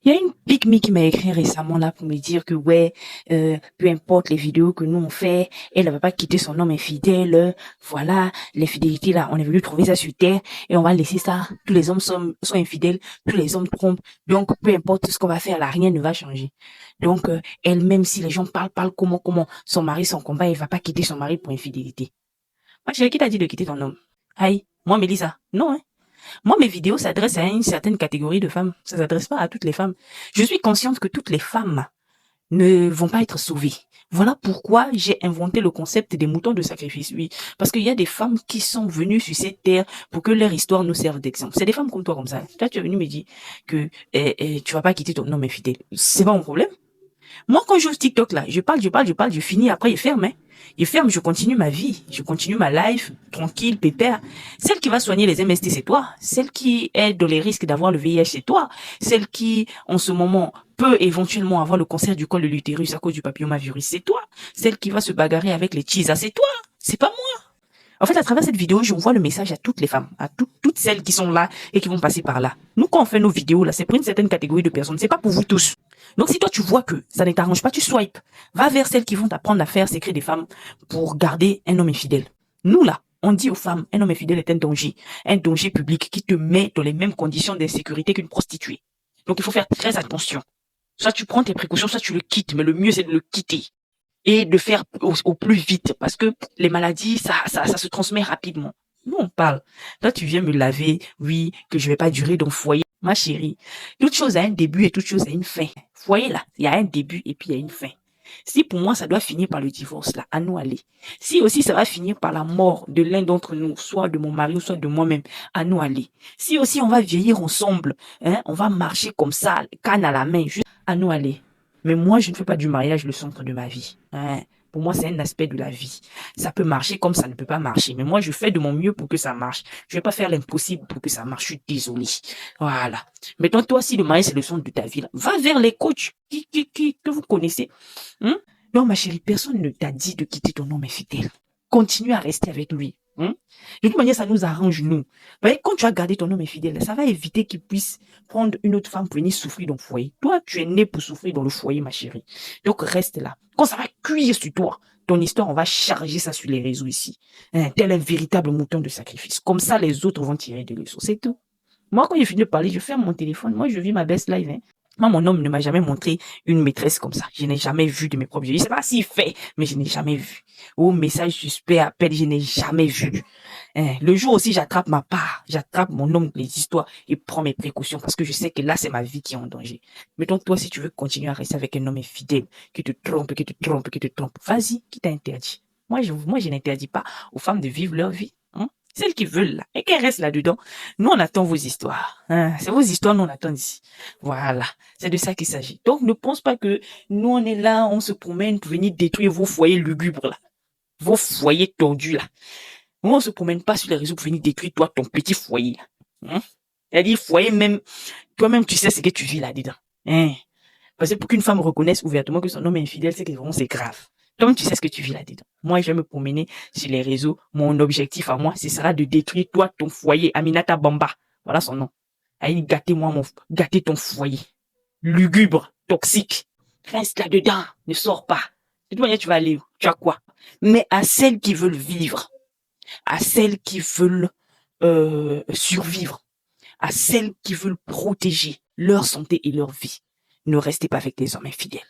Il y a une pique-me qui m'a écrit récemment là pour me dire que ouais, peu importe les vidéos que nous on fait, elle ne va pas quitter son homme infidèle. Voilà, l'infidélité là, on est venu trouver ça sur terre et on va laisser ça. Tous les hommes sont infidèles, tous les hommes trompent. Donc peu importe ce qu'on va faire là, rien ne va changer. Donc elle, même si les gens parlent comment son mari, son combat, elle va pas quitter son mari pour infidélité. Moi, chérie, qui t'a dit de quitter ton homme? Aïe, moi Mélissa, non hein. Moi, mes vidéos s'adressent à une certaine catégorie de femmes. Ça s'adresse pas à toutes les femmes. Je suis consciente que toutes les femmes ne vont pas être sauvées. Voilà pourquoi j'ai inventé le concept des moutons de sacrifice. Oui, parce qu'il y a des femmes qui sont venues sur cette terre pour que leur histoire nous serve d'exemple. C'est des femmes comme toi, comme ça. Toi, tu es venu me dire que tu vas pas quitter ton homme infidèle. C'est pas mon problème. Moi, quand j'ouvre TikTok, là, je finis, après, il ferme, hein. Il ferme, je continue ma vie. Je continue ma life, tranquille, pépère. Celle qui va soigner les MST, c'est toi. Celle qui est dans les risques d'avoir le VIH, c'est toi. Celle qui, en ce moment, peut éventuellement avoir le cancer du col de l'utérus à cause du papillomavirus, c'est toi. Celle qui va se bagarrer avec les cheese, c'est toi. C'est pas moi. En fait, à travers cette vidéo, je envoie le message à toutes les femmes, à toutes celles qui sont là et qui vont passer par là. Nous, quand on fait nos vidéos, là, c'est pour une certaine catégorie de personnes. C'est pas pour vous tous. Donc, si toi, tu vois que ça ne t'arrange pas, tu swipes. Va vers celles qui vont t'apprendre à faire secret des femmes pour garder un homme infidèle. Nous, là, on dit aux femmes, un homme infidèle est un danger public qui te met dans les mêmes conditions d'insécurité qu'une prostituée. Donc, il faut faire très attention. Soit tu prends tes précautions, soit tu le quittes, mais le mieux, c'est de le quitter et de faire au plus vite parce que les maladies, ça se transmet rapidement. Nous, on parle. Toi, tu viens me laver, oui, que je vais pas durer dans le foyer. Ma chérie, toute chose a un début et toute chose a une fin. Foyer, là, il y a un début et puis il y a une fin. Si pour moi, ça doit finir par le divorce, là, à nous aller. Si aussi ça va finir par la mort de l'un d'entre nous, soit de mon mari ou soit de moi-même, à nous aller. Si aussi on va vieillir ensemble, hein, on va marcher comme ça, canne à la main, juste à nous aller. Mais moi, je ne fais pas du mariage le centre de ma vie. Hein. Pour moi, c'est un aspect de la vie. Ça peut marcher comme ça ne peut pas marcher. Mais moi, je fais de mon mieux pour que ça marche. Je vais pas faire l'impossible pour que ça marche. Je suis désolée. Voilà. Maintenant, toi, si le mariage, c'est le centre de ta vie, là, va vers les coachs que vous connaissez. Hein? Non, ma chérie, personne ne t'a dit de quitter ton homme infidèle. Continue à rester avec lui. Hein? De toute manière, ça nous arrange, nous. Mais quand tu as gardé ton homme infidèle, ça va éviter qu'il puisse prendre une autre femme pour venir souffrir dans le foyer. Toi, tu es né pour souffrir dans le foyer, ma chérie. Donc, reste là. Quand ça va cuire sur toi, ton histoire, on va charger ça sur les réseaux ici. Hein, tel un véritable mouton de sacrifice. Comme ça, les autres vont tirer des leçons. C'est tout. Moi, quand j'ai fini de parler, je ferme mon téléphone. Moi, je vis ma best life. Hein. Moi, mon homme ne m'a jamais montré une maîtresse comme ça. Je n'ai jamais vu de mes propres yeux. Je sais pas s'il fait, mais je n'ai jamais vu. Oh, message suspect, appel, je n'ai jamais vu. Hein, le jour aussi, j'attrape ma part. J'attrape mon homme, les histoires et prends mes précautions parce que je sais que là, c'est ma vie qui est en danger. Mais donc, toi, si tu veux continuer à rester avec un homme infidèle, qui te trompe, vas-y, qui t'a interdit? Moi, je n'interdis pas aux femmes de vivre leur vie. Hein? Celles qui veulent là, et qu'elles restent là-dedans. Nous, on attend vos histoires. Hein? C'est vos histoires, nous, on attend ici. Voilà. C'est de ça qu'il s'agit. Donc, ne pense pas que nous, on est là, on se promène pour venir détruire vos foyers lugubres là. Vos foyers tordus là. Nous, on se promène pas sur les réseaux pour venir détruire toi, ton petit foyer là. Hein? C'est-à-dire, foyer même, toi-même, tu sais ce que tu vis là-dedans. Hein? Parce que pour qu'une femme reconnaisse ouvertement que son homme est infidèle, c'est que vraiment c'est grave. Toi-même, tu sais ce que tu vis là-dedans. Moi, je vais me promener sur les réseaux. Mon objectif à moi, ce sera de détruire toi, ton foyer. Aminata Bamba. Voilà son nom. Allez, gâtez ton foyer. Lugubre, toxique. Reste là-dedans. Ne sors pas. De toute manière, tu vas aller où? Tu as quoi? Mais à celles qui veulent vivre, à celles qui veulent survivre, à celles qui veulent protéger leur santé et leur vie, ne restez pas avec des hommes infidèles.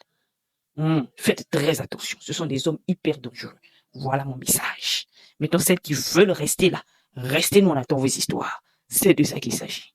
Faites très attention. Ce sont des hommes hyper dangereux. Voilà mon message. Maintenant, celles qui veulent rester là, restez, nous on attend vos histoires. C'est de ça qu'il s'agit.